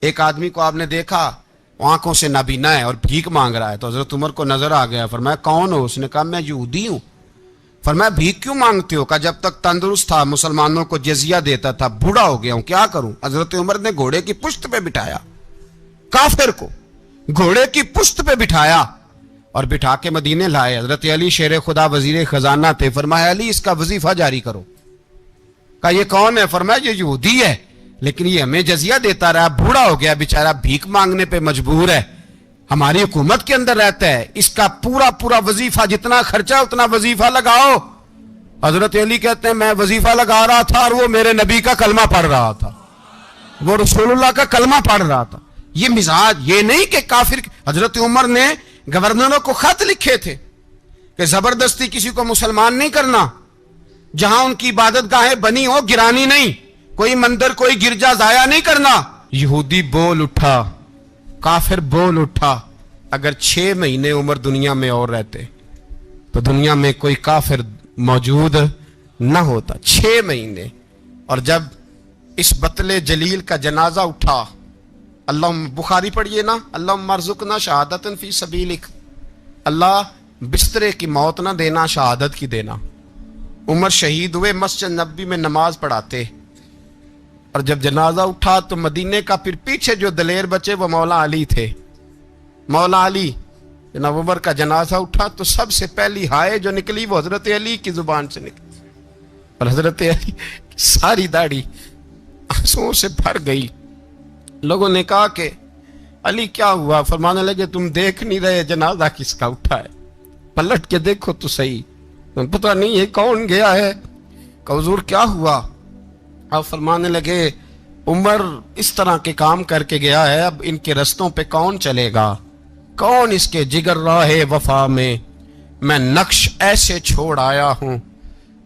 ایک آدمی کو آپ نے دیکھا آنکھوں سے نابینا ہے اور بھیک مانگ رہا ہے، تو حضرت عمر کو نظر آ گیا، فرمایا کون ہو؟ اس نے کہا میں یہودی ہوں۔ فرمایا بھیک کیوں مانگتے ہو؟ کہا جب تک تندرست تھا مسلمانوں کو جزیہ دیتا تھا، بوڑھا ہو گیا ہوں کیا کروں؟ حضرت عمر نے گھوڑے کی پشت پہ بٹھایا، کافر کو گھوڑے کی پشت پہ بٹھایا اور بٹھا کے مدینے لائے۔ حضرت علی شیر خدا وزیر خزانہ تھے، فرمایا علی اس کا وظیفہ جاری کرو۔ کہا یہ کون ہے؟ فرمایا یہ یہودی ہے لیکن یہ ہمیں جزیہ دیتا رہا، بوڑھا ہو گیا بیچارہ، بھیک مانگنے پہ مجبور ہے، ہماری حکومت کے اندر رہتا ہے، اس کا پورا وظیفہ جتنا خرچہ اتنا وظیفہ لگاؤ۔ حضرت علی کہتے ہیں میں وظیفہ لگا رہا تھا اور وہ میرے نبی کا کلمہ پڑھ رہا تھا، وہ رسول اللہ کا کلمہ پڑھ رہا تھا۔ یہ مزاج، یہ نہیں کہ کافر۔ حضرت عمر نے گورنروں کو خط لکھے تھے کہ زبردستی کسی کو مسلمان نہیں کرنا، جہاں ان کی عبادت گاہیں بنی ہو گرانی نہیں، کوئی مندر کوئی گرجا ضائع نہیں کرنا۔ یہودی بول اٹھا، کافر بول اٹھا۔ اگر 6 مہینے عمر دنیا میں اور رہتے تو دنیا میں کوئی کافر موجود نہ ہوتا۔ 6 مہینے۔ اور جب اس بطل جلیل کا جنازہ اٹھا، اللہ بخاری پڑھیے نا، اللہم ارزقنا شہادتا فی سبیلک، اللہ بسترے کی موت نہ دینا، شہادت کی دینا۔ عمر شہید ہوئے، مسجد نبوی میں نماز پڑھاتے، اور جب جنازہ اٹھا تو مدینے کا پھر پیچھے جو دلیر بچے وہ مولا علی تھے۔ مولا علی، جناب عمر کا جنازہ اٹھا تو سب سے پہلی ہائے جو نکلی وہ حضرت علی کی زبان سے نکلی، اور حضرت علی کی ساری داڑھی آنسوؤں سے بھر گئی۔ لوگوں نے کہا کہ علی کیا ہوا؟ فرمانے لگے تم دیکھ نہیں رہے جنازہ کس کا اٹھا ہے، پلٹ کے دیکھو تو صحیح، پتہ نہیں یہ کون گیا ہے۔ کہ حضور کیا ہوا؟ آپ فرمانے لگے عمر اس طرح کے کام کر کے گیا ہے، اب ان کے رستوں پہ کون چلے گا؟ کون اس کے جگر راہ وفا میں نقش ایسے چھوڑ آیا ہوں،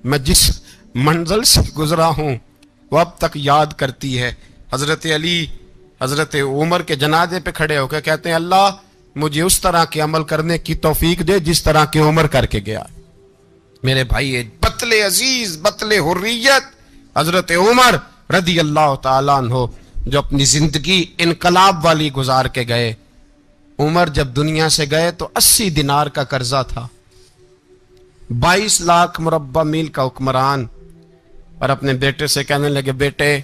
میں جس منزل سے گزرا ہوں وہ اب تک یاد کرتی ہے۔ حضرت علی حضرت عمر کے جنازے پہ کھڑے ہو کے کہتے ہیں اللہ مجھے اس طرح کے عمل کرنے کی توفیق دے جس طرح کے عمر کر کے گیا۔ میرے بھائی بطل عزیز، بطل حریت حضرت عمر رضی اللہ تعالیٰ عنہ، جو اپنی زندگی انقلاب والی گزار کے گئے۔ عمر جب دنیا سے گئے تو 80 دینار کا قرضہ تھا، 22 لاکھ مربع میل کا حکمران، اور اپنے بیٹے سے کہنے لگے بیٹے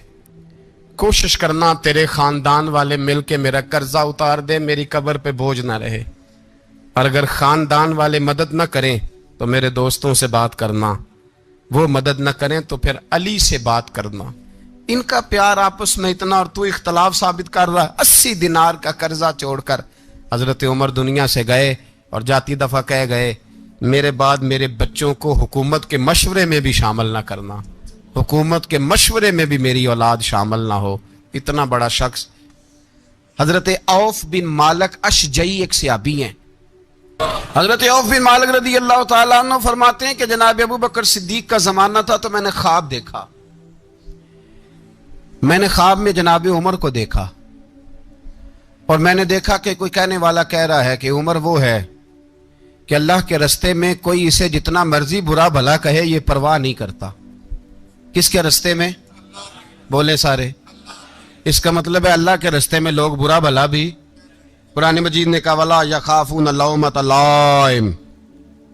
کوشش کرنا تیرے خاندان والے مل کے میرا قرضہ اتار دے، میری قبر پہ بوجھ نہ رہے، اور اگر خاندان والے مدد نہ کریں تو میرے دوستوں سے بات کرنا، وہ مدد نہ کریں تو پھر علی سے بات کرنا۔ ان کا پیار آپس میں اتنا اور تو اختلاف ثابت کر رہا ہے۔ 80 دینار کا قرضہ چھوڑ کر حضرت عمر دنیا سے گئے، اور جاتی دفعہ کہہ گئے میرے بعد میرے بچوں کو حکومت کے مشورے میں بھی شامل نہ کرنا، حکومت کے مشورے میں بھی میری اولاد شامل نہ ہو۔ اتنا بڑا شخص حضرت عوف بن مالک اشجعی ایک صحابی ہیں۔ حضرت عوف بن مالک رضی اللہ تعالیٰ عنہ فرماتے ہیں کہ جناب ابو بکر صدیق کا زمانہ تھا تو میں نے خواب دیکھا، میں نے خواب میں جناب عمر کو دیکھا، اور میں نے دیکھا کہ کوئی کہنے والا کہہ رہا ہے کہ عمر وہ ہے کہ اللہ کے رستے میں کوئی اسے جتنا مرضی برا بھلا کہے یہ پرواہ نہیں کرتا۔ کس کے رستے میں؟ بولے سارے۔ اس کا مطلب ہے اللہ کے رستے میں لوگ برا بھلا بھی، قرآن مجید نے کہا وَلَا يَخَافُونَ لَوْمَةَ لَائِمٍ،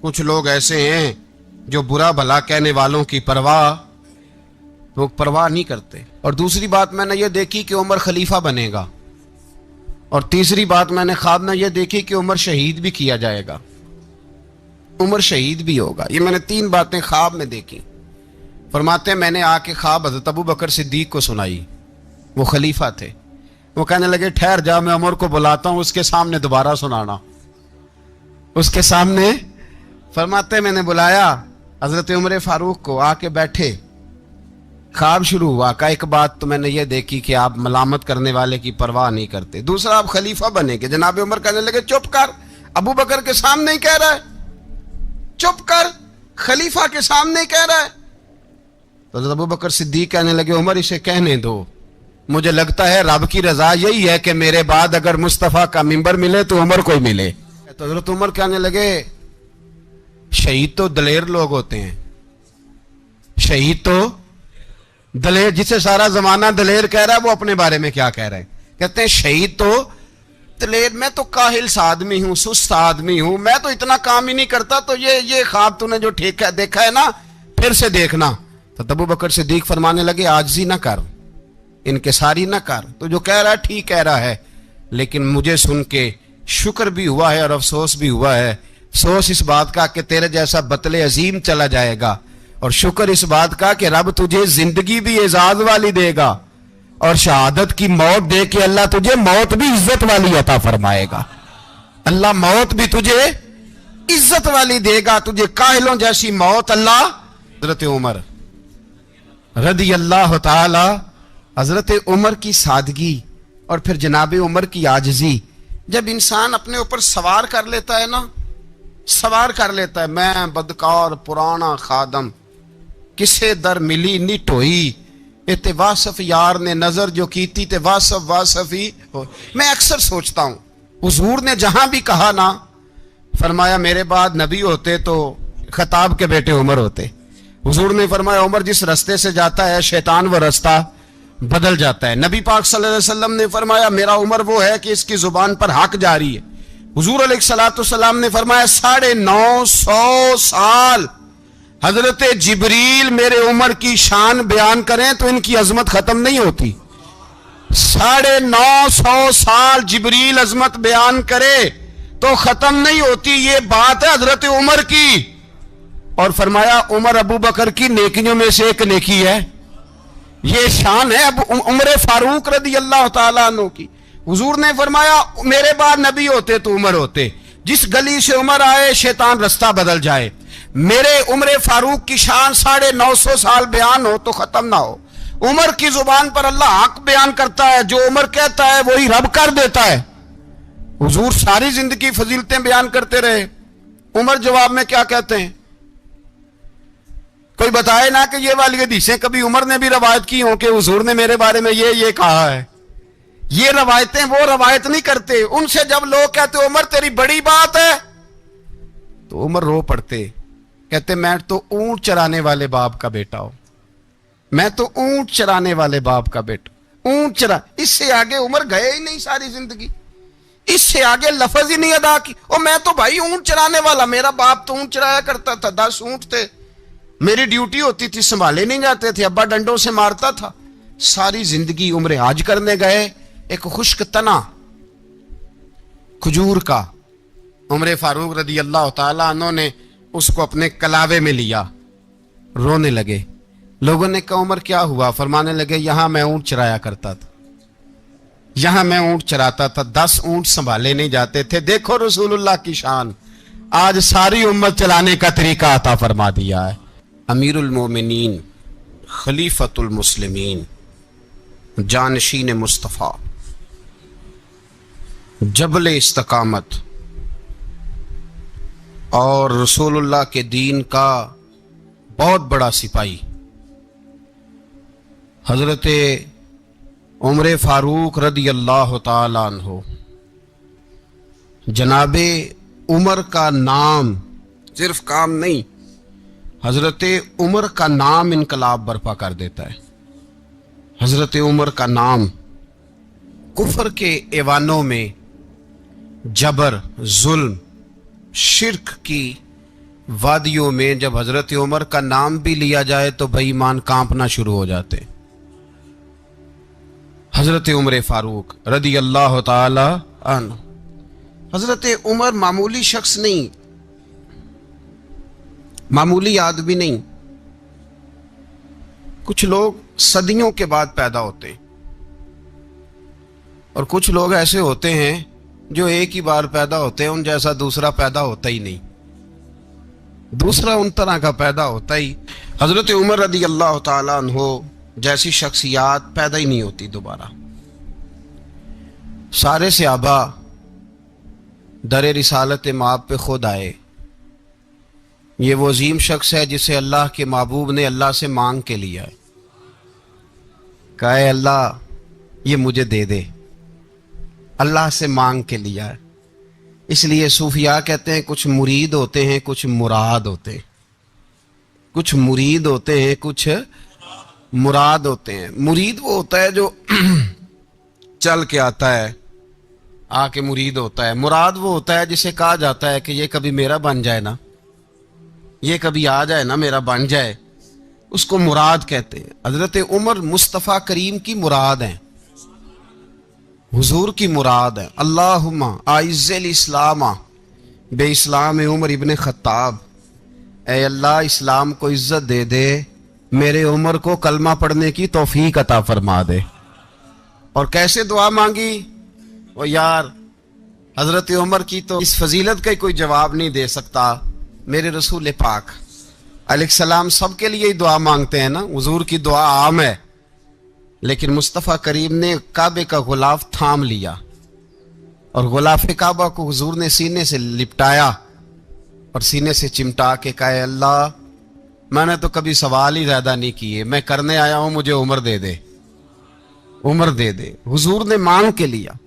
کچھ لوگ ایسے ہیں جو برا بھلا کہنے والوں کی وہ پرواہ نہیں کرتے۔ اور دوسری بات میں نے یہ دیکھی کہ عمر خلیفہ بنے گا، اور تیسری بات میں نے خواب میں یہ دیکھی کہ عمر شہید بھی کیا جائے گا، عمر شہید بھی ہوگا۔ یہ میں نے 3 باتیں خواب میں دیکھی۔ فرماتے ہیں میں نے آ کے خواب حضرت ابو بکر صدیق کو سنائی، وہ خلیفہ تھے۔ وہ کہنے لگے ٹھہر جا میں عمر کو بلاتا ہوں، اس کے سامنے دوبارہ سنانا، اس کے سامنے۔ فرماتے ہیں میں نے بلایا حضرت عمر فاروق کو، آ کے بیٹھے، خواب شروع ہوا۔ کہ ایک بات تو میں نے یہ دیکھی کہ آپ ملامت کرنے والے کی پرواہ نہیں کرتے، دوسرا آپ خلیفہ بنے کہ جناب عمر کہنے لگے چپ کر، ابو بکر کے سامنے ہی کہہ رہا ہے، چپ کر، خلیفہ کے سامنے ہی کہہ رہا ہے۔ تو حضرت ابو بکر صدیق کہنے لگے عمر اسے کہنے دو، مجھے لگتا ہے رب کی رضا یہی ہے کہ میرے بعد اگر مصطفیٰ کا منبر ملے تو عمر کو ہی ملے۔ تو حضرت عمر کہنے لگے شہید تو دلیر لوگ ہوتے ہیں، شہید تو دلیر، جسے سارا زمانہ دلیر کہہ رہا ہے وہ اپنے بارے میں کیا کہہ رہے ہیں؟ کہتے ہیں شہید تو دلیر، میں تو کاہل سا آدمی ہوں، سست آدمی ہوں، میں تو اتنا کام ہی نہیں کرتا، تو یہ خواب تو نے جو دیکھا ہے نا پھر سے دیکھنا۔ تو ابو بکر صدیق فرمانے لگے عاجزی نہ کر، انکساری نہ کر، تو جو کہہ رہا ہے ٹھیک کہہ رہا ہے، لیکن مجھے سن کے شکر بھی ہوا ہے اور افسوس بھی ہوا ہے۔ افسوس اس بات کا کہ تیرے جیسا بطل عظیم چلا جائے گا، اور شکر اس بات کا کہ رب تجھے زندگی بھی اعزاز والی دے گا، اور شہادت کی موت دے کے اللہ تجھے موت بھی عزت والی عطا فرمائے گا۔ اللہ موت بھی تجھے عزت والی دے گا، تجھے کاہلوں جیسی موت اللہ۔ حضرت عمر رضی اللہ تعالی، حضرت عمر کی سادگی اور پھر جناب عمر کی عاجزی، جب انسان اپنے اوپر سوار کر لیتا ہے نا، سوار کر لیتا ہے، میں بدکار پرانا خادم، کسے در ملی نٹ ہوئی، تے واصف یار نے نظر جو کیتی تے واصف ہی ہو۔ میں اکثر سوچتا ہوں حضور نے جہاں بھی کہا نا، فرمایا میرے بعد نبی ہوتے تو خطاب کے بیٹے عمر ہوتے۔ حضور نے فرمایا عمر جس رستے سے جاتا ہے شیطان وہ رستہ بدل جاتا ہے۔ نبی پاک صلی اللہ علیہ وسلم نے فرمایا میرا عمر وہ ہے کہ اس کی زبان پر حق جاری ہے۔ حضور علیہ السلام نے فرمایا 950 سال حضرت جبریل میرے عمر کی شان بیان کریں تو ان کی عظمت ختم نہیں ہوتی۔ 950 سال جبریل عظمت بیان کرے تو ختم نہیں ہوتی۔ یہ بات ہے حضرت عمر کی، اور فرمایا عمر ابو بکر کی نیکیوں میں سے ایک نیکی ہے، یہ شان ہے اب عمر فاروق رضی اللہ تعالیٰ عنہ کی۔ حضور نے فرمایا میرے بعد نبی ہوتے تو عمر ہوتے، جس گلی سے عمر آئے شیطان رستہ بدل جائے۔ میرے عمر فاروق کی شان 950 سال بیان ہو تو ختم نہ ہو۔ عمر کی زبان پر اللہ حق بیان کرتا ہے، جو عمر کہتا ہے وہی رب کر دیتا ہے۔ حضور ساری زندگی فضیلتیں بیان کرتے رہے، عمر جواب میں کیا کہتے ہیں؟ کوئی بتائے نا کہ یہ والی حدیثیں کبھی عمر نے بھی روایت کی ہوں کہ حضور نے میرے بارے میں یہ کہا ہے۔ یہ روایتیں وہ روایت نہیں کرتے، ان سے جب لوگ کہتے عمر تیری بڑی بات ہے تو عمر رو پڑتے، کہتے میں تو اونٹ چرانے والے باپ کا بیٹا ہوں، میں تو اونٹ چرانے والے باپ کا بیٹا، اونٹ چرا۔ اس سے آگے عمر گئے ہی نہیں ساری زندگی، اس سے آگے لفظ ہی نہیں ادا کی۔ اور میں تو بھائی اونٹ چرانے والا، میرا باپ تو اونٹ چرایا کرتا تھا، 10 اونٹ تھے، میری ڈیوٹی ہوتی تھی، سنبھالے نہیں جاتے تھے، ابا ڈنڈوں سے مارتا تھا۔ ساری زندگی عمر حج کرنے گئے، ایک خشک تنا کھجور کا عمر فاروق رضی اللہ تعالیٰ عنہ نے اس کو اپنے کلاوے میں لیا، رونے لگے۔ لوگوں نے کہا عمر کیا ہوا؟ فرمانے لگے یہاں میں اونٹ چرایا کرتا تھا، یہاں میں اونٹ چراتا تھا، 10 اونٹ سنبھالے نہیں جاتے تھے۔ دیکھو رسول اللہ کی شان، آج ساری امت چلانے کا طریقہ عطا فرما دیا ہے۔ امیر المومنین، خلیفۃ المسلمین، جانشین مصطفیٰ، جبل استقامت اور رسول اللہ کے دین کا بہت بڑا سپاہی حضرت عمر فاروق رضی اللہ تعالیٰ عنہ۔ جناب عمر کا نام صرف کام نہیں، حضرت عمر کا نام انقلاب برپا کر دیتا ہے۔ حضرت عمر کا نام کفر کے ایوانوں میں جبر، ظلم، شرک کی وادیوں میں جب حضرت عمر کا نام بھی لیا جائے تو بے ایمان کانپنا شروع ہو جاتے۔ حضرت عمر فاروق رضی اللہ تعالی عنہ، حضرت عمر معمولی شخص نہیں، معمولی آدمی نہیں۔ کچھ لوگ صدیوں کے بعد پیدا ہوتے ہیں اور کچھ لوگ ایسے ہوتے ہیں جو ایک ہی بار پیدا ہوتے ہیں، ان جیسا دوسرا پیدا ہوتا ہی نہیں، دوسرا ان طرح کا پیدا ہوتا ہی۔ حضرت عمر رضی اللہ تعالیٰ عنہ جیسی شخصیات پیدا ہی نہیں ہوتی دوبارہ۔ سارے صحابہ در رسالت مآب پہ خود آئے۔ یہ وہ عظیم شخص ہے جسے اللہ کے محبوب نے اللہ سے مانگ کے لیا ہے، کہا اے اللہ یہ مجھے دے دے، اللہ سے مانگ کے لیا ہے۔ اس لیے صوفیاء کہتے ہیں کچھ مرید ہوتے ہیں، کچھ مراد ہوتے ہیں، کچھ مرید ہوتے ہیں، کچھ مراد ہوتے ہیں۔ مرید وہ ہوتا ہے جو चल के आता है, आके मुरीद होता है। मुराद वो होता है जिसे कहा जाता है कि ये कभी मेरा बन जाए ना, ये कभी आ जाए ना, मेरा बन जाए, उसको मुराद कहते हैं। हजरत उमर मुस्तफ़ा करीम की मुराद हैं, हुजूर की मुराद है। अल्लाहुम्मा आइज़्ज़िल इस्लामा बे इस्लाम उमर इब्न खत्ताब, ऐ अल्लाह इस्लाम को इज्जत दे दे, मेरे उमर को कलमा पढ़ने की तौफीक अता फरमा दे। और कैसे दुआ मांगी? वो यार हजरत उमर की तो इस फजीलत का कोई जवाब नहीं दे सकता। मेरे रसूल पाक अलैहिस्सलाम सबके लिए ही दुआ मांगते हैं ना, हुजूर की दुआ आम है, लेकिन मुस्तफ़ा करीम ने काबे का गुलाफ थाम लिया और गुलाफ काबा को हुजूर ने सीने से लिपटाया और सीने से चिमटा के कहा, अल्लाह मैंने तो कभी सवाल ही ज्यादा नहीं किए, मैं करने आया हूं, मुझे उम्र दे दे, उम्र दे दे। हुजूर ने मांग के लिया।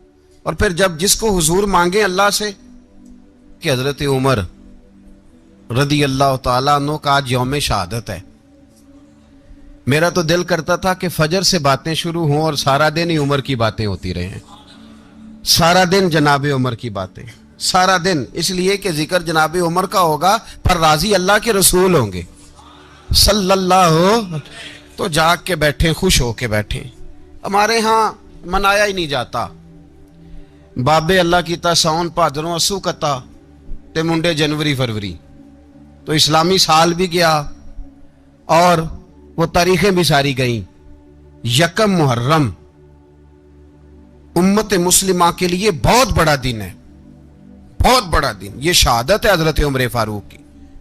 और फिर जब जिसको हुजूर मांगे अल्लाह से कि हजरत उमर रदी अल्लाह ताला अन्हु का आज यौम शहादत है, मेरा तो दिल करता था कि फजर से बातें शुरू हों और सारा दिन ही उमर की बातें होती रहें, सारा दिन जनाब उमर की बातें, सारा दिन। इसलिए कि जिक्र जनाब उमर का होगा पर राजी अल्लाह के रसूल होंगे सल्लल्लाहु, तो जाग के बैठे, खुश होके बैठे। हमारे यहाँ मनाया ही नहीं जाता। बाबे अल्लाह की ता साउन भादरों असू कता ते मुंडे जनवरी फरवरी, तो इस्लामी साल भी गया और वो तारीखें भी सारी गईं। यकम मुहर्रम उम्मत मुस्लिमा के लिए बहुत बड़ा दिन है, बहुत बड़ा दिन। ये शहादत है हजरत उमर फारूक की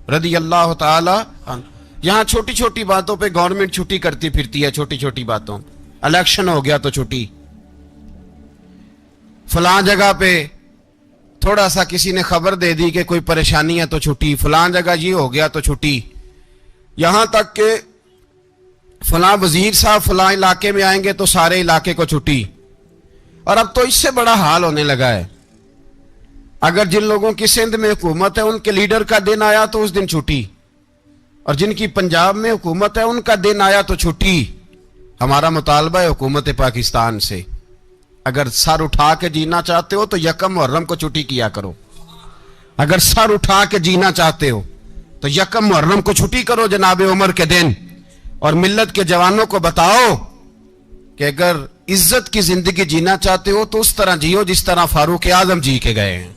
रदी अल्लाह ताला अन्हु। यहाँ छोटी छोटी बातों पे गवर्नमेंट छुट्टी करती फिरती है, छोटी छोटी बातों, इलेक्शन हो गया तो छुट्टी, फलां जगह पे थोड़ा सा किसी ने खबर दे दी कि कोई परेशानी है तो छुट्टी, फलां जगह ये हो गया तो छुट्टी, यहां तक के फलां वजीर साहब फलां इलाके में आएंगे तो सारे इलाके को छुट्टी। और अब तो इससे बड़ा हाल होने लगा है, अगर जिन लोगों की सिंध में हुकूमत है उनके लीडर का दिन आया तो उस दिन छुट्टी, और जिनकी पंजाब में हुकूमत है उनका दिन आया तो छुट्टी। हमारा मुतालबा है हुकूमत पाकिस्तान से, अगर सर उठा के जीना चाहते हो तो यकम मुहर्रम को छुट्टी किया करो। अगर सर उठा के जीना चाहते हो तो यकम मुहर्रम को छुट्टी करो जनाब उमर के दिन। और मिल्लत के जवानों को बताओ कि अगर इज्जत की जिंदगी जीना चाहते हो तो उस तरह जियो जिस तरह फारूक आजम जी के गए हैं।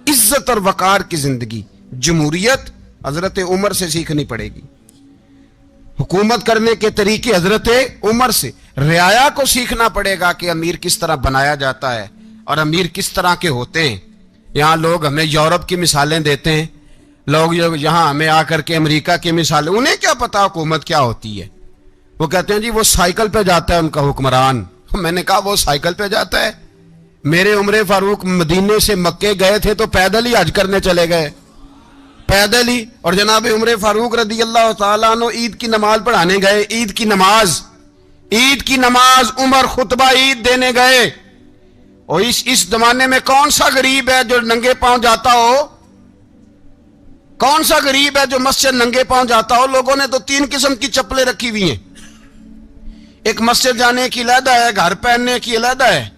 इज्जत और वकार की जिंदगी, जमहूरियत हजरत उमर से सीखनी पड़ेगी। हुकूमत करने के तरीके हजरत उमर से, रियाया को सीखना पड़ेगा कि अमीर किस तरह बनाया जाता है और अमीर किस तरह के होते हैं। यहाँ लोग हमें यूरोप की मिसालें देते हैं, लोग यहाँ हमें आकर के अमेरिका की मिसालें, उन्हें क्या पता हुकूमत क्या होती है। वो कहते हैं जी वो साइकिल पे जाता है उनका हुक्मरान। मैंने कहा वो साइकिल पे जाता है? मेरे उमर फारूक मदीने से मक्के गए थे तो पैदल ही हज करने चले गए, पैदल ही। और जनाब उमर फारूक रदी अल्लाह ताला अन्हु ईद की नमाज पढ़ाने गए, ईद की नमाज उमर खुतबा ईद देने गए। और इस जमाने में कौन सा गरीब है जो नंगे पांव जाता हो? कौन सा गरीब है जो मस्जिद नंगे पांव जाता हो? लोगों ने तो 3 किस्म की चप्पलें रखी हुई हैं, एक मस्जिद जाने की अलहदा है, घर पहनने की अलहदा है,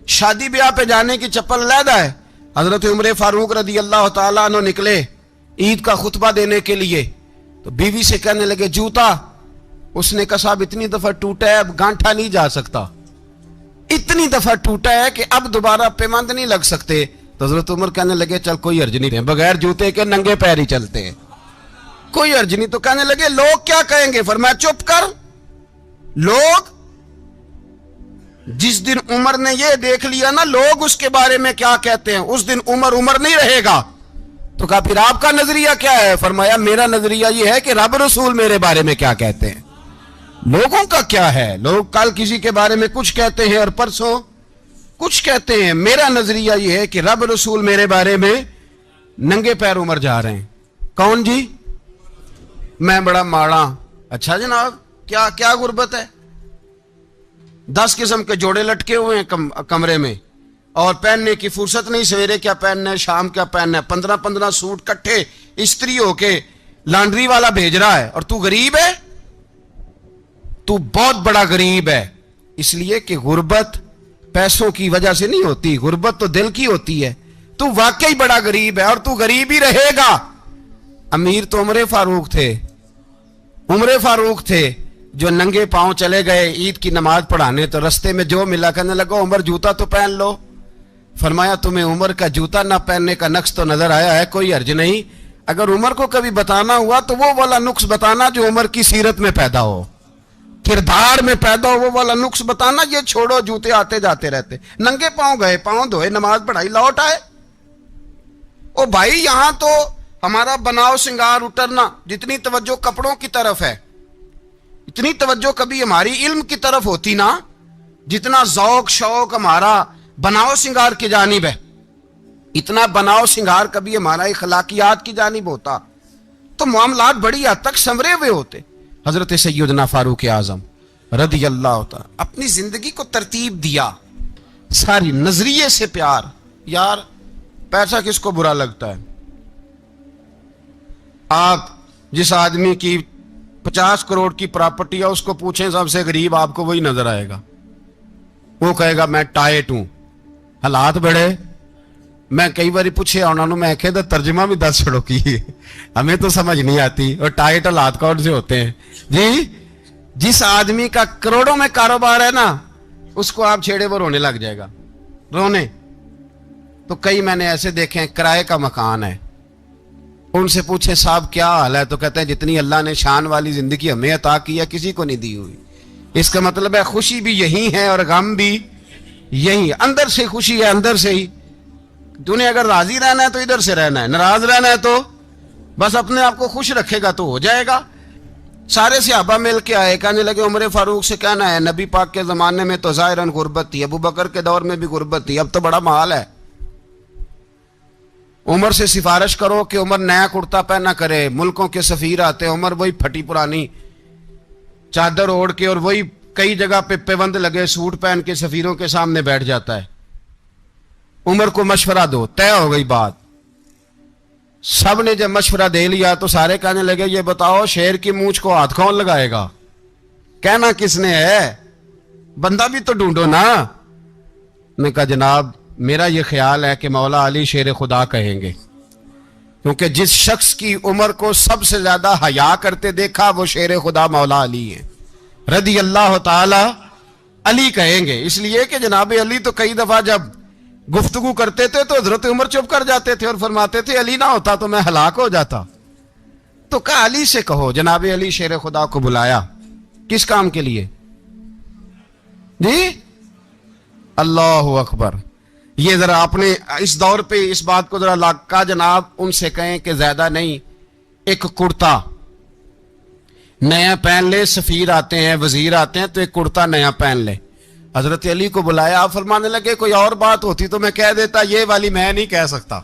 शादी ब्याह पे जाने की चप्पल अलहदा है। हजरत उमर फारूक रदी अल्लाह ताला अन्हु निकले ईद का खुतबा देने के लिए, तो बीवी से कहने लगे जूता। उसने कहा साहब इतनी दफा टूटा है अब गांठा नहीं जा सकता, इतनी दफा टूटा है कि अब दोबारा पेमंद नहीं लग सकते। तो हजरत उमर कहने लगे चल कोई अर्ज नहीं, बगैर जूते के नंगे पैर ही चलते हैं, कोई अर्ज नहीं। तो कहने लगे लोग क्या कहेंगे? फरमाया चुप कर। लोग, जिस दिन उमर ने ये देख लिया ना लोग उसके बारे में क्या कहते हैं, उस दिन उमर नहीं रहेगा। तो कहा फिर आपका नजरिया क्या है? फरमाया मेरा नजरिया ये है कि रब रसूल मेरे बारे में क्या कहते हैं। लोगों का क्या है? लोग कल किसी के बारे में कुछ कहते हैं और परसों कुछ कहते हैं। मेरा नजरिया ये है कि रब रसूल मेरे बारे में नंगे पैर उमर जा रहे हैं। कौन जी? मैं बड़ा माड़ा। अच्छा जनाब क्या क्या गुर्बत है? 10 किस्म के जोड़े लटके हुए हैं कमरे में और पहनने की फुर्सत नहीं। सवेरे क्या पहनना है, शाम क्या पहनना है, 15-15 सूट इकट्ठे इस्त्री होके लॉन्ड्री वाला भेज रहा है और तू गरीब है, तू बहुत बड़ा गरीब है। इसलिए कि गुर्बत पैसों की वजह से नहीं होती, गुर्बत तो दिल की होती है। तू वाकई बड़ा गरीब है और तू गरीब ही रहेगा। अमीर तो उमर फारूक थे, उमर फारूक थे जो नंगे पांव चले गए ईद की नमाज पढ़ाने, तो रस्ते में जो मिला कहने लगा उमर जूता तो पहन लो। फरमाया तुम्हें उमर का जूता ना पहनने का नक्श तो नजर आया है, कोई अर्ज नहीं। अगर उमर को कभी बताना हुआ तो वो वाला नुक्स बताना जो उमर की सीरत में पैदा हो, किरदार में पैदा हो, वो वाला नुक्स बताना। ये छोड़ो जूते आते जाते रहते, नंगे पांव गए, पांव धोए, नमाज पढ़ाई, लौट आए। ओ भाई यहां तो हमारा बनाव श्रृंगार उतरना, जितनी तवज्जो कपड़ों की तरफ है इतनी तवज्जो कभी हमारी इल्म की तरफ होती ना, जितना ज़ौक शौक हमारा बनाव श्रृंगार की जानिब है, इतना बनाव श्रृंगार कभी हमारा इखलाकियात की जानिब होता तो मामलात बड़ी हद तक संवरे हुए होते। हजरत सैयदना फारूक आजम रदी अल्लाह तआला अपनी जिंदगी को तरतीब दिया, सारी नजरिए से प्यार। यार पैसा किसको बुरा लगता है? आप जिस आदमी की 50 करोड़ की प्रॉपर्टी है उसको पूछें सबसे गरीब, आपको वही नजर आएगा। वो कहेगा मैं टाइट हूं, हालात बड़े। मैं कई बार पूछे उन्होंने, मैं कहे तो तर्जमा भी 10 छड़ो की, हमें तो समझ नहीं आती। और टाइट हालात कौन से होते हैं जी? जिस आदमी का करोड़ों में कारोबार है ना, उसको आप छेड़े वो रोने लग जाएगा, रोने। तो कई मैंने ऐसे देखे हैं, किराए का मकान है, उनसे पूछे साहब क्या हाल है, तो कहते हैं जितनी अल्लाह ने शान वाली जिंदगी हमें अता की है किसी को नहीं दी हुई। इसका मतलब है खुशी भी यही है और गम भी यही, अंदर से खुशी है, अंदर से ही। तूने अगर राजी रहना है तो इधर से रहना है, नाराज रहना है तो बस अपने आप को खुश रखेगा तो हो जाएगा। सारे सहाबा मिल के आए, कहने लगे उमर फारूक से कहना है नबी पाक के जमाने में तो ज़ाहिरन गुर्बत थी, अबू बकर के दौर में भी गुर्बत थी, अब तो बड़ा माल है। उमर से सिफारिश करो कि उमर नया कुर्ता पहना करे। मुल्कों के सफीर आते हैं, उमर वही फटी पुरानी चादर ओढ़ के और वही कई जगह पे पेबंद लगे सूट पहन के सफीरों के सामने बैठ जाता है। उमर को मशवरा दो, तय हो गई बात। सब ने जब मशवरा दे लिया तो सारे कहने लगे ये बताओ शेर की मूंछ को हाथ कौन लगाएगा? कहना किसने है, बंदा भी तो ढूंढो ना। मैं कहा जनाब मेरा ये ख्याल है कि मौला अली शेर खुदा कहेंगे, क्योंकि जिस शख्स की उमर को सबसे ज्यादा हया करते देखा वो शेर खुदा मौला अली है रदी अल्लाह ताला। अली कहेंगे इसलिए कि जनाब अली तो कई दफा जब गुफ्तगू करते थे तो हजरत उमर चुप कर जाते थे और फरमाते थे अली ना होता तो मैं हलाक हो जाता। तो कहा अली से कहो। जनाब अली शेर खुदा को बुलाया, किस काम के लिए जी? अल्लाह अकबर। ये जरा आपने इस दौर पे इस बात को जरा लाका जनाब उनसे कहें कि ज्यादा नहीं, एक कुर्ता नया पहन ले, सफीर आते हैं वजीर आते हैं तो एक कुर्ता नया पहन ले। हजरत अली को बुलाया, आप फरमाने लगे कोई और बात होती तो मैं कह देता, ये वाली मैं नहीं कह सकता।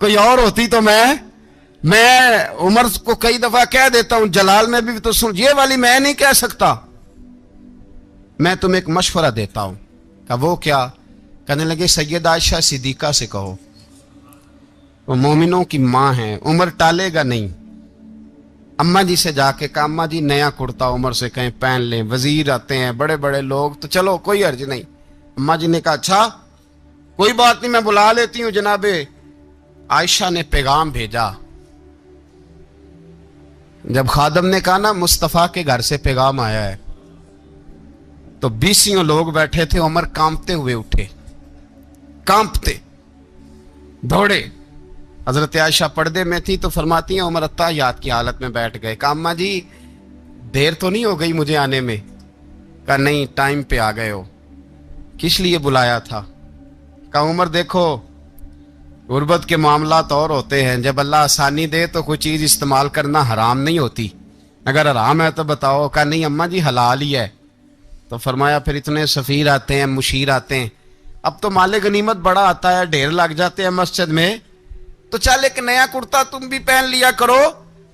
कोई और होती तो मैं उमर को कई दफा कह देता हूं, जलाल में भी तो सुन, ये वाली मैं नहीं कह सकता। मैं तुम्हें एक मशवरा देता हूं। कहा वो क्या? कहने लगे सैयद आयशा सिद्दीका से कहो, वो मोमिनों की मां है, उमर टालेगा नहीं। अम्मा जी से जाके कहा अम्मा जी नया कुर्ता उमर से कहें पहन लें, वजीर आते हैं बड़े बड़े लोग तो चलो कोई अर्ज नहीं। अम्मा जी ने कहा अच्छा कोई बात नहीं मैं बुला लेती हूं। जनाबे आयशा ने पैगाम भेजा। जब खादम ने कहा ना मुस्तफा के घर से पैगाम आया है, तो 20 लोग बैठे थे। उमर कांपते हुए उठे, कांपते दौड़े। हजरत आयशा पर्दे में थी तो फरमाती हैं उमर अत्ताहियात की हालत में बैठ गए। कहा अम्मा जी देर तो नहीं हो गई मुझे आने में? कहा नहीं टाइम पे आ गए हो। किस लिए बुलाया था? कहा उमर देखो गुर्बत के मामलात और होते हैं, जब अल्लाह आसानी दे तो कोई चीज़ इस्तेमाल करना हराम नहीं होती, अगर हराम है तो बताओ। कहा नहीं अम्मा जी हलाल ही है। तो फरमाया फिर इतने सफ़ीर आते हैं मुशीर आते हैं, अब तो माले गनीमत बड़ा आता है, ढेर लग जाते हैं मस्जिद में, तो चल एक नया कुर्ता तुम भी पहन लिया करो।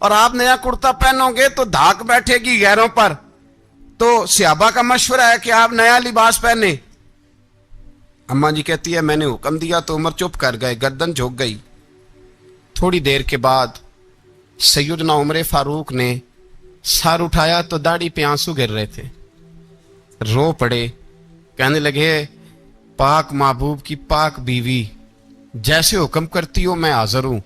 और आप नया कुर्ता पहनोगे तो धाक बैठेगी गैरों पर। तो सहाबा का मशवरा है कि आप नया लिबास पहने। अम्मा जी कहती है मैंने हुक्म दिया तो उमर चुप कर गए, गर्दन झुक गई। थोड़ी देर के बाद सैयदना उमर फारूक ने सर उठाया तो दाढ़ी पे आंसू गिर रहे थे, रो पड़े। कहने लगे पाक महबूब की पाक बीवी, जैसे हुक्म करती हो मैं हाजिर हूं,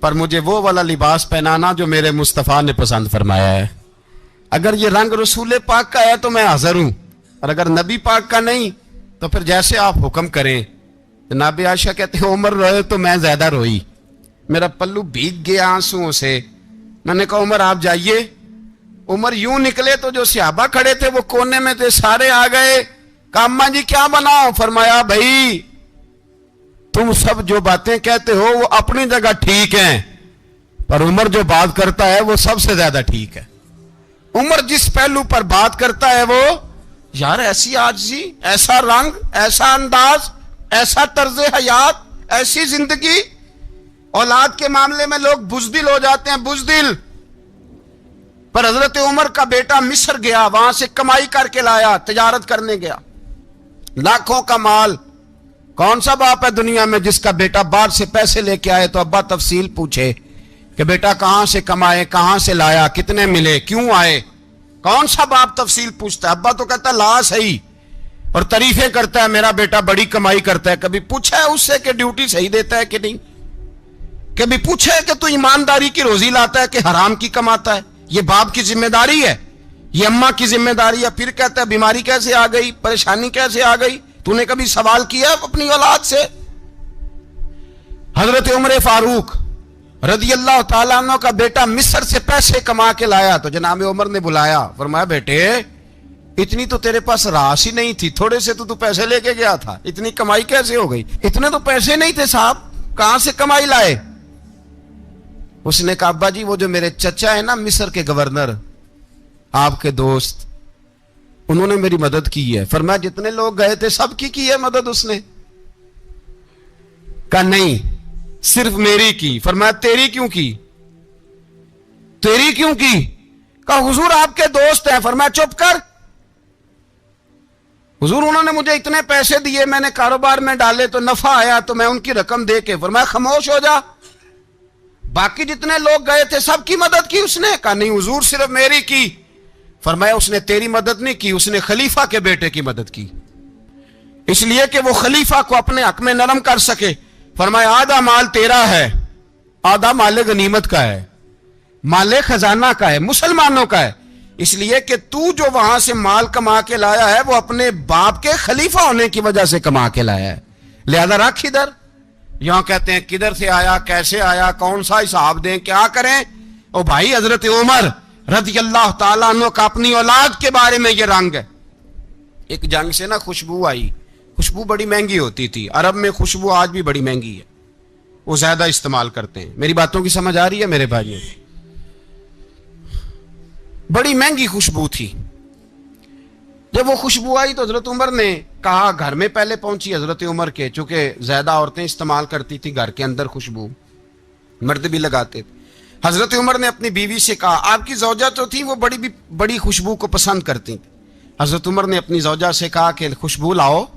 पर मुझे वो वाला लिबास पहनाना जो मेरे मुस्तफ़ा ने पसंद फरमाया है। अगर ये रंग रसूल पाक का है तो मैं हाजिर हूं, और अगर नबी पाक का नहीं तो फिर जैसे आप हुक्म करें। जनाब आयशा कहते हैं उमर रोए तो मैं ज्यादा रोई, मेरा पल्लू भीग गया आंसुओं से। मैंने कहा उमर आप जाइए। उमर यूं निकले तो जो सहाबा खड़े थे वो कोने में थे, सारे आ गए। कहा अम्मा जी क्या बनाओ? फरमाया भाई तुम सब जो बातें कहते हो वो अपनी जगह ठीक हैं, पर उमर जो बात करता है वो सबसे ज्यादा ठीक है। उमर जिस पहलू पर बात करता है वो, यार ऐसी आजिज़ी, ऐसा रंग, ऐसा अंदाज, ऐसा तर्ज हयात, ऐसी जिंदगी। औलाद के मामले में लोग बुज़दिल हो जाते हैं, बुज़दिल। पर हजरत उमर का बेटा मिस्र गया, वहां से कमाई करके लाया, तिजारत करने गया, लाखों का माल। कौन सा बाप है दुनिया में जिसका बेटा बाहर से पैसे लेके आए तो अब्बा तफसील पूछे कि बेटा कहां से कमाए, कहां से लाया, कितने मिले, क्यों आए? कौन सा बाप तफसील पूछता है? अब्बा तो कहता ला सही, और तारीफें करता है मेरा बेटा बड़ी कमाई करता है। कभी पूछा है उससे कि ड्यूटी सही देता है कि नहीं? कभी पूछा है कि तू ईमानदारी की रोजी लाता है कि हराम की कमाता है? ये बाप की जिम्मेदारी है, ये अम्मा की जिम्मेदारी है। फिर कहता है बीमारी कैसे आ गई, परेशानी कैसे आ गई? तूने कभी सवाल किया अपनी औलाद से? हजरत उमर फारूक रदी अल्लाह ताला अन्हु का बेटा मिस्र से पैसे कमा के लाया तो जनाब उमर ने बुलाया, फरमाया बेटे इतनी तो तेरे पास राशि नहीं थी, थोड़े से तो तू पैसे लेके गया था, इतनी कमाई कैसे हो गई? इतने तो पैसे नहीं थे साहब, कहां से कमाई लाए? उसने कहा अब्बा जी वो जो मेरे चचा है ना मिस्र के गवर्नर, आपके दोस्त, उन्होंने मेरी मदद की है। फरमाया जितने लोग गए थे सबकी की है मदद उसने? कहा नहीं सिर्फ मेरी की। फरमाया तेरी क्यों की? तेरी क्यों की? कहा हुजूर आपके दोस्त हैं। फरमाया चुप कर, हुजूर उन्होंने मुझे इतने पैसे दिए, मैंने कारोबार में डाले तो नफा आया तो मैं उनकी रकम दे के। फरमाया खामोश हो जा, बाकी जितने लोग गए थे सबकी मदद की उसने? कहा नहीं हुजूर सिर्फ मेरी की। फरमाया उसने तेरी मदद नहीं की, उसने खलीफा के बेटे की मदद की, इसलिए कि वो खलीफा को अपने हक में नरम कर सके। फरमाया आधा माल तेरा है, आधा माले गनीमत का है, माले खजाना का है, मुसलमानों का है, इसलिए कि तू जो वहां से माल कमा के लाया है वो अपने बाप के खलीफा होने की वजह से कमा के लाया है, लिहाजा रख इधर। यहां कहते हैं किधर से आया, कैसे आया, कौन सा हिसाब दें, क्या करें? ओ भाई हजरत उमर रज़ी अल्लाह ताला अन्हु का अपनी औलाद के बारे में ये रंग है। एक जंग से ना खुशबू आई, खुशबू बड़ी महंगी होती थी, अरब में खुशबू आज भी बड़ी महंगी है, वो ज्यादा इस्तेमाल करते हैं। मेरी बातों की समझ आ रही है मेरे भाइयों? बड़ी महंगी खुशबू थी। जब वो खुशबू आई तो हजरत उमर ने कहा, घर में पहले पहुंची हजरत उमर के, चूंकि ज्यादा औरतें इस्तेमाल करती थी घर के अंदर खुशबू, मर्द भी लगाते थे। हजरत उमर ने अपनी बीवी से कहा, आपकी जौजा तो थी वो बड़ी खुशबू को पसंद करती थी। हजरत उमर ने अपनी जौजा से कहा कि खुशबू लाओ,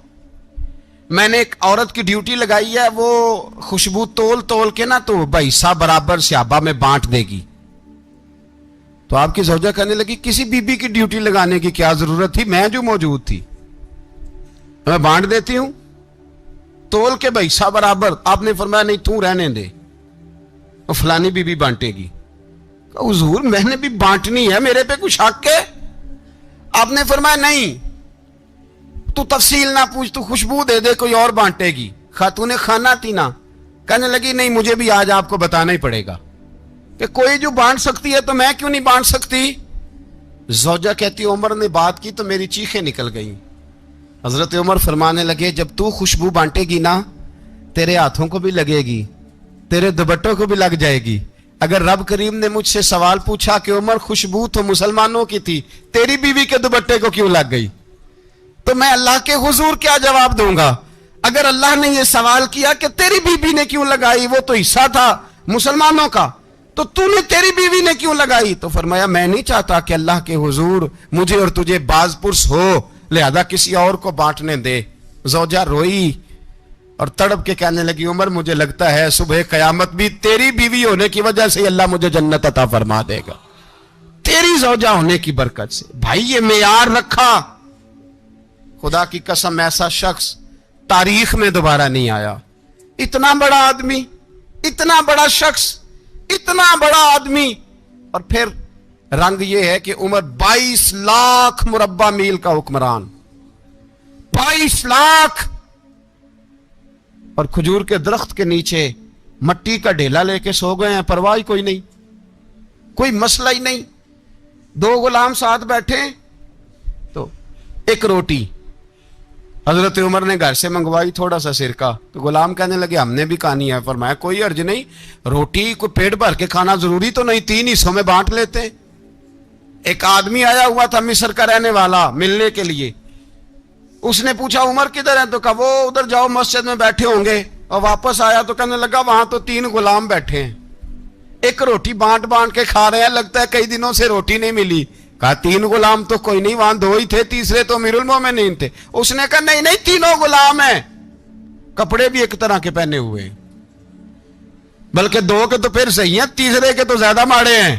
मैंने एक औरत की ड्यूटी लगाई है, वो खुशबू तोल तोल के ना तो हिस्सा बराबर सहाबा में बांट देगी। तो आपकी जौजा कहने लगी किसी बीबी की ड्यूटी लगाने की क्या जरूरत थी, मैं जो मौजूद थी मैं बांट देती हूं तोल के हिस्सा बराबर। आपने फरमाया नहीं तू रहने दे, तो फलानी बीबी बांटेगी। हुजूर मैंने भी बांटनी है, मेरे पे कुछ हक है? आपने फरमाया नहीं तू तफसील ना पूछ, तू खुशबू दे दे, कोई और बांटेगी। खातूने खाना थी ना, कहने लगी नहीं मुझे भी आज आपको बताना ही पड़ेगा कि कोई जो बांट सकती है तो मैं क्यों नहीं बांट सकती? जौजा कहती उमर ने बात की तो मेरी चीखें निकल गई। हजरत उमर फरमाने लगे जब तू खुशबू बांटेगी ना तेरे हाथों को भी लगेगी, तेरे दुपट्टों को भी लग जाएगी। अगर रब करीम ने मुझसे सवाल पूछा कि उमर खुशबू तो मुसलमानों की थी, तेरी बीवी के दुपट्टे को क्यों लग गई, तो मैं अल्लाह के हुजूर क्या जवाब दूंगा? अगर अल्लाह ने यह सवाल किया कि तेरी बीवी ने क्यों लगाई, वो तो हिस्सा था मुसलमानों का, तो तूने तेरी बीवी ने क्यों लगाई? तो फरमाया मैं नहीं चाहता कि अल्लाह के हुजूर मुझे और तुझे बाजपुरस हो, लिहाजा किसी और को बांटने दे। जौजा रोई और तड़प के कहने लगी उमर मुझे लगता है सुबह कयामत भी तेरी बीवी होने की वजह से अल्लाह मुझे जन्नत अता फरमा देगा, तेरी जौजा होने की बरकत से। भाई ये मेयार रखा, खुदा की कसम ऐसा शख्स तारीख में दोबारा नहीं आया। इतना बड़ा आदमी, इतना बड़ा शख्स, इतना बड़ा आदमी, और फिर रंग ये है कि उमर 22 लाख मुरब्बा मील का हुक्मरान, 22 लाख, और खजूर के दरख्त के नीचे मट्टी का ढेला लेके सो गए हैं, परवाह ही कोई नहीं, कोई मसला ही नहीं। 2 गुलाम साथ बैठे, तो एक रोटी हजरत उमर ने घर से मंगवाई, थोड़ा सा सिरका, तो गुलाम कहने लगे हमने भी खानी है। फरमाया कोई अर्ज नहीं, रोटी को पेट भर के खाना जरूरी तो नहीं, 3 हिस्सों में बांट लेते हैं। एक आदमी आया हुआ था मिस्र का रहने वाला, मिलने के लिए। उसने पूछा उमर किधर है, तो कहा वो उधर जाओ मस्जिद में बैठे होंगे। और वापस आया तो कहने लगा वहां तो 3 गुलाम बैठे हैं, एक रोटी बांट बांट के खा रहे हैं, लगता है कई दिनों से रोटी नहीं मिली। कहा 3 गुलाम तो कोई नहीं, वहां 2 ही थे, तीसरे तो अमीरुल मोमिनीन थे। उसने कहा नहीं नहीं, 3 गुलाम हैं, कपड़े भी एक तरह के पहने हुए, बल्कि 2 के तो फिर सही है, तीसरे के तो ज्यादा माड़े हैं।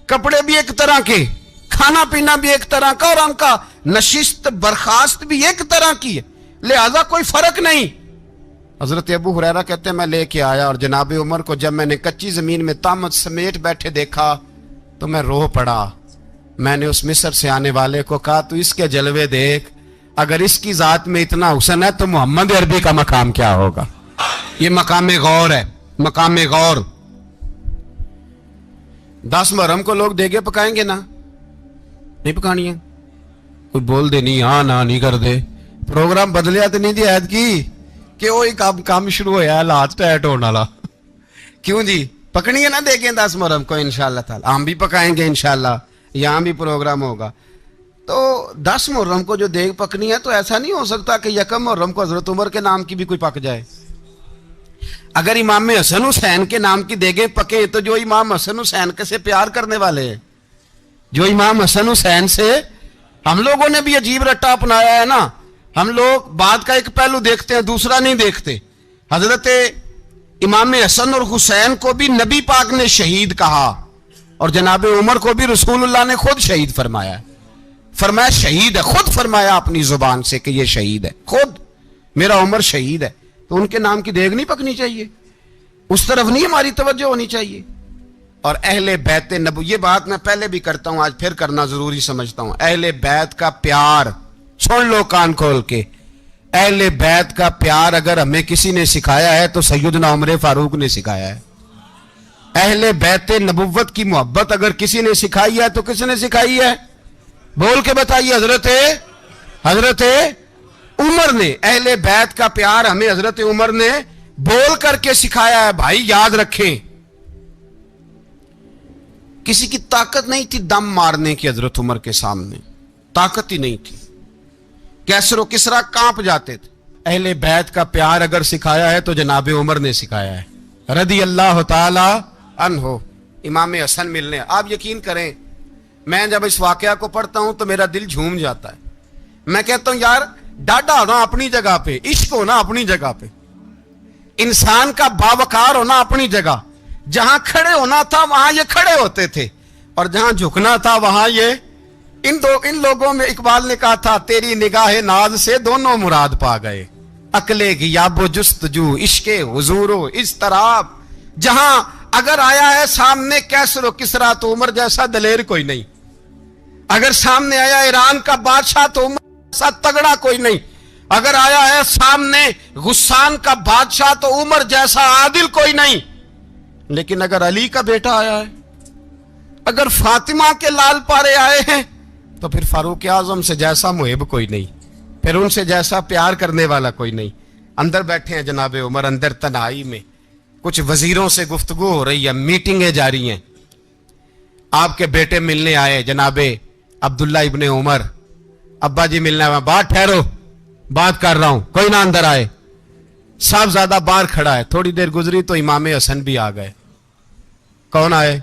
कपड़े भी एक तरह के, खाना पीना भी एक तरह का, और उनका नशिस्त बर्खास्त भी एक तरह की है, लिहाजा कोई फर्क नहीं। हजरत अबू हुरैरा कहते हैं मैं लेके आया, और जनाब उमर को जब मैंने कच्ची जमीन में तामत समेट बैठे देखा तो मैं रो पड़ा। मैंने उस मिस्र से आने वाले को कहा तू इसके जलवे देख, अगर इसकी जात में इतना हुस्न है तो मोहम्मद अरबी का मकाम क्या होगा। ये मकाम गौर है, मकाम गौर। 10 मुहर्रम को लोग देगे पकाएंगे ना, नहीं पकानी है, कोई बोल दे नहीं, हाँ ना नहीं कर दे, प्रोग्राम बदलिया तो नहीं दिया की कि वही काम शुरू होया हालात टाइट होने वाला। क्यों जी, पकनी है ना देखें 10 मुहर्रम को इंशाअल्लाह ताला, हम भी पकाएंगे इंशाअल्लाह, यहां भी प्रोग्राम होगा। तो 10 मुहर्रम को जो देग पकनी है, तो ऐसा नहीं हो सकता कि 1 मुहर्रम को हजरत उमर के नाम की भी कोई पक जाए। अगर इमाम हसन हुसैन के नाम की देगे पके, तो जो इमाम हसन हुसैन के से प्यार करने वाले हैं, जो इमाम हसन हुसैन से, हम लोगों ने भी अजीब रट्टा अपनाया है ना, हम लोग बात का एक पहलू देखते हैं, दूसरा नहीं देखते। हजरत इमाम हसन और हुसैन को भी नबी पाक ने शहीद कहा, और जनाब उमर को भी रसूलुल्लाह ने खुद शहीद फरमाया। फरमाया शहीद है, खुद फरमाया अपनी जुबान से कि ये शहीद है, खुद मेरा उमर शहीद है। तो उनके नाम की देग नहीं पकनी चाहिए, उस तरफ नहीं हमारी तवज्जो होनी चाहिए। और अहले बैत नबू, ये बात मैं पहले भी करता हूं, आज फिर करना जरूरी समझता हूं। अहले बैत का प्यार, सुन लो कान खोल के, अहले बैत का प्यार अगर हमें किसी ने सिखाया है तो सैयदना उमर फारूक ने सिखाया है। अहले बैत नबुव्वत की मोहब्बत अगर किसी ने सिखाई है तो किसने सिखाई है, बोल के बताइए। हजरत उमर ने, अहले बैत का प्यार हमें हजरत उमर ने बोल करके सिखाया है। भाई याद रखें, किसी की ताकत नहीं थी दम मारने की हजरत उमर के सामने, ताकत ही नहीं थी, कैसरो किसरा कांप जाते थे। अहले बैत का प्यार अगर सिखाया है तो जनाब उमर ने सिखाया है, रदी अल्लाह ताला अन्हो। इमाम हसन मिलने, आप यकीन करें, मैं जब इस वाकया को पढ़ता हूं तो मेरा दिल झूम जाता है। मैं कहता हूं यार, डाढ़ा होना अपनी जगह पे, इश्क होना अपनी जगह पे, इंसान का बावकार होना अपनी जगह, जहां खड़े होना था वहां ये खड़े होते थे, और जहां झुकना था वहां ये, इन लोगों में इकबाल ने कहा था तेरी निगाह नाज से दोनों मुराद पा गए, अकले गियाबो जुस्तजू इश्के हुजूरो इस तरह। जहां अगर आया है सामने कैसरो किसरा तो उमर जैसा दलेर कोई नहीं, अगर सामने आया ईरान का बादशाह तो उमर जैसा तगड़ा कोई नहीं, अगर आया है सामने गुस्सान का बादशाह तो उमर जैसा आदिल कोई नहीं। लेकिन अगर अली का बेटा आया है, अगर फातिमा के लाल पारे आए हैं, तो फिर फारूक आजम से जैसा मुहिब कोई नहीं, फिर उनसे जैसा प्यार करने वाला कोई नहीं। अंदर बैठे हैं जनाब उमर, अंदर तन्हाई में, कुछ वजीरों से गुफ्तगू हो रही है, मीटिंगें जारी हैं। आपके बेटे मिलने आए जनाबे अब्दुल्ला इब्ने उमर, अब्बा जी मिलने आए, बात ठहरो, बात कर रहा हूं, कोई ना अंदर आए। साहबजादा बाहर खड़ा है, थोड़ी देर गुजरी तो इमाम हसन भी आ गए। कौन आए,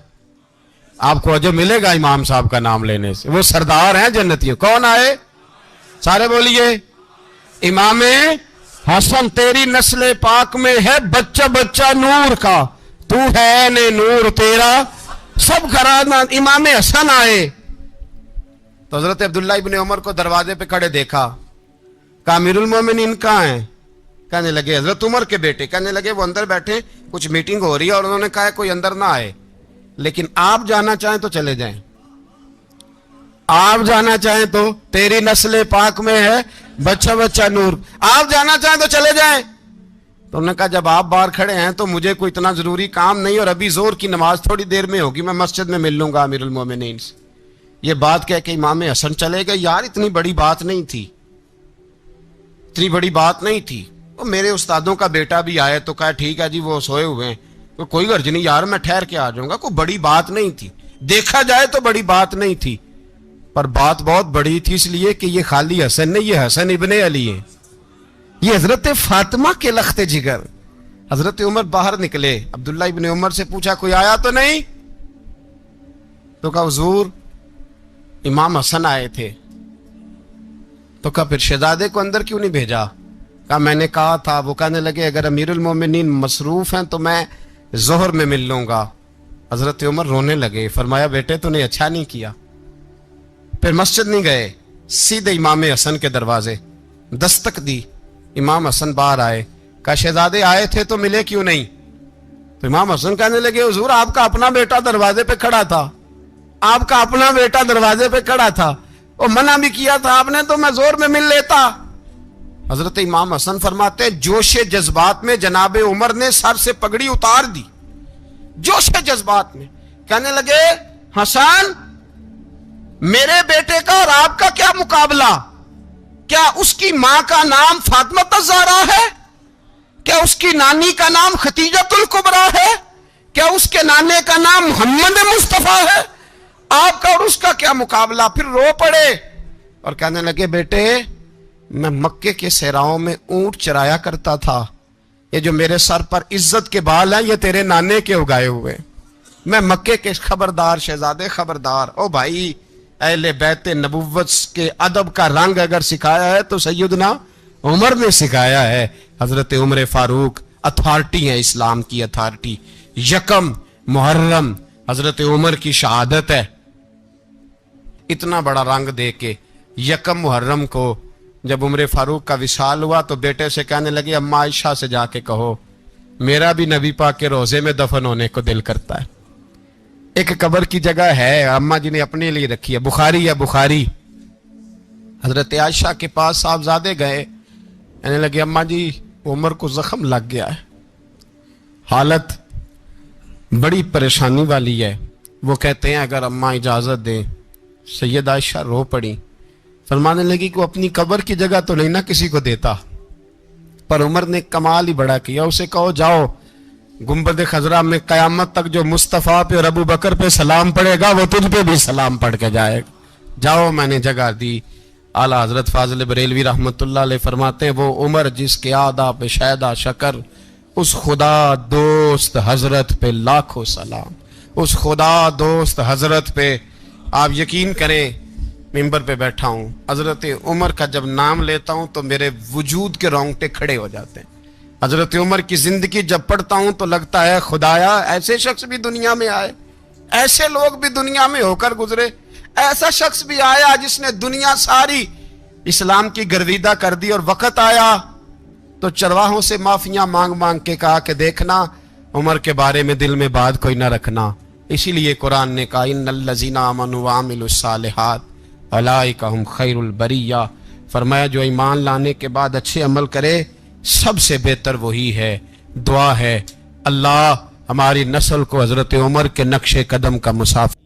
आपको जो मिलेगा इमाम साहब का नाम लेने से, वो सरदार हैं जन्नतियों। कौन आए, सारे बोलिए, इमाम हसन तेरी नस्ल पाक में है बच्चा बच्चा नूर का, तू है ने नूर तेरा सब घराना। इमाम हसन आए तो हजरत अब्दुल्ला इब्ने उमर को दरवाजे पे खड़े देखा, कहा अमीरुल मोमिनीन कहाँ हैं? कहने लगे हजरत उमर के बेटे। कहने लगे वो अंदर बैठे, कुछ मीटिंग हो रही है और उन्होंने कहा कोई अंदर ना आए, लेकिन आप जाना चाहें तो चले जाएं, आप जाना चाहें तो, तेरी नस्ल पाक में है बच्चा बच्चा नूर, आप जाना चाहें तो चले जाएं। तो उन्होंने कहा जब आप बाहर खड़े हैं तो मुझे कोई इतना जरूरी काम नहीं, और अभी जोर की नमाज थोड़ी देर में होगी, मैं मस्जिद में मिल लूंगा अमीरुल मोमिनीन से। ये बात कह के इमाम हसन चले गए। यार इतनी बड़ी बात नहीं थी, इतनी बड़ी बात नहीं थी। तो मेरे उस्तादों का बेटा भी आए तो कहा ठीक है जी वो सोए हुए हैं, तो कोई गर्ज नहीं यार मैं ठहर के आ जाऊंगा, कोई बड़ी बात नहीं थी, देखा जाए तो बड़ी बात नहीं थी, पर बात बहुत बड़ी थी इसलिए कि ये खाली हसन नहीं, ये हसन इब्ने अली है, ये हजरत फातिमा के लख्ते जिगर। हजरत उमर बाहर निकले, अब्दुल्ला इब्ने उमर से पूछा कोई आया तो नहीं? तो कहा हुजूर इमाम हसन आए थे। तो कहा फिर शहजादे को अंदर क्यों नहीं भेजा? कहा मैंने कहा था। वो कहने लगे अगर अमीरुल मोमिनीन मसरूफ हैं तो मैं जोहर में मिल लूंगा। हजरत उमर रोने लगे, फरमाया बेटे तूने अच्छा नहीं किया। फिर मस्जिद नहीं गए, सीधे इमाम हसन के दरवाजे दस्तक दी। इमाम हसन बाहर आए, कहा शहजादे आए थे तो मिले क्यों नहीं? तो इमाम हसन कहने लगे हुजूर आपका अपना बेटा दरवाजे पे खड़ा था, आपका अपना बेटा दरवाजे पे खड़ा था, और मना भी किया था आपने तो मैं जोर में मिल लेता। हजरत इमाम हसन फरमाते जोशे जज्बात में जनाब उमर ने सर से पगड़ी उतार दी, जोशे जज्बात में। कहने लगे हसन मेरे बेटे का और आपका क्या मुकाबला? क्या उसकी मां का नाम फातिमा ज़हरा है? क्या उसकी नानी का नाम खतीजतुल कुबरा है? क्या उसके नाने का नाम मोहम्मद मुस्तफा है? आपका और उसका क्या मुकाबला? फिर रो पड़े और कहने लगे बेटे मैं मक्के के सहराओं में ऊंट चराया करता था, ये जो मेरे सर पर इज्जत के बाल हैं ये तेरे नाने के उगाए हुए, मैं मक्के के खबरदार शहजादे खबरदार। ओ भाई अहले बैत नबुव्वत के अदब का रंग अगर सिखाया है तो सैयदना उमर ने सिखाया है। हजरत उमर फारूक अथॉरिटी है, इस्लाम की अथॉरिटी। यकम मुहर्रम हजरत उमर की शहादत है। इतना बड़ा रंग दे के यकम मुहर्रम को जब उमर फारूक का विसाल हुआ तो बेटे से कहने लगे अम्मा आयशा से जाके कहो मेरा भी नबी पाक के रोजे में दफन होने को दिल करता है। एक कब्र की जगह है अम्मा जी ने अपने लिए रखी है, बुखारी है बुखारी। हजरत आयशा के पास साहबजादे गए, कहने लगे अम्मा जी उमर को जख्म लग गया है, हालत बड़ी परेशानी वाली है। वो कहते हैं अगर अम्मा इजाजत दें। सैयद आयशा रो पड़ी, फरमाने लगी कि वो अपनी कब्र की जगह तो नहीं ना किसी को देता, पर उमर ने कमाल ही बड़ा किया, उसे कहो जाओ गुंबद खजरा में कयामत तक जो मुस्तफ़ा पे और अबू बकर पे सलाम पड़ेगा वो तुझ पे भी सलाम पढ़ के जाएगा, जाओ मैंने जगह दी। आला हजरत फाजिल बरेलवी रहमतुल्लाह अलैह फरमाते हैं वो उमर जिसके आदा पे शायदा शकर, उस खुदा दोस्त हजरत पे लाखों सलाम, उस खुदा दोस्त हजरत पे। आप यकीन करें मिंबर पे बैठा हूं, हजरत उमर का जब नाम लेता हूं तो मेरे वजूद के रोंगटे खड़े हो जाते हैं। हजरत उमर की जिंदगी जब पढ़ता हूं तो लगता है खुदाया ऐसे शख्स भी दुनिया में आए, ऐसे लोग भी दुनिया में होकर गुजरे, ऐसा शख्स भी आया जिसने दुनिया सारी इस्लाम की गर्विदा कर दी, और वक्त आया तो चरवाहों से माफियां मांग मांग के कहा कि देखना उमर के बारे में दिल में बात कोई ना रखना। इसीलिए कुरान ने कहा इन्नल्लज़ीना आमनू व अमिलुस्सालिहात उलाइका हुम खैरुल बरिया, फरमाया जो ईमान लाने के बाद अच्छे अमल करे सबसे बेहतर वही है। दुआ है अल्लाह हमारी नस्ल को हजरत उमर के नक्शे कदम का मुसाफिर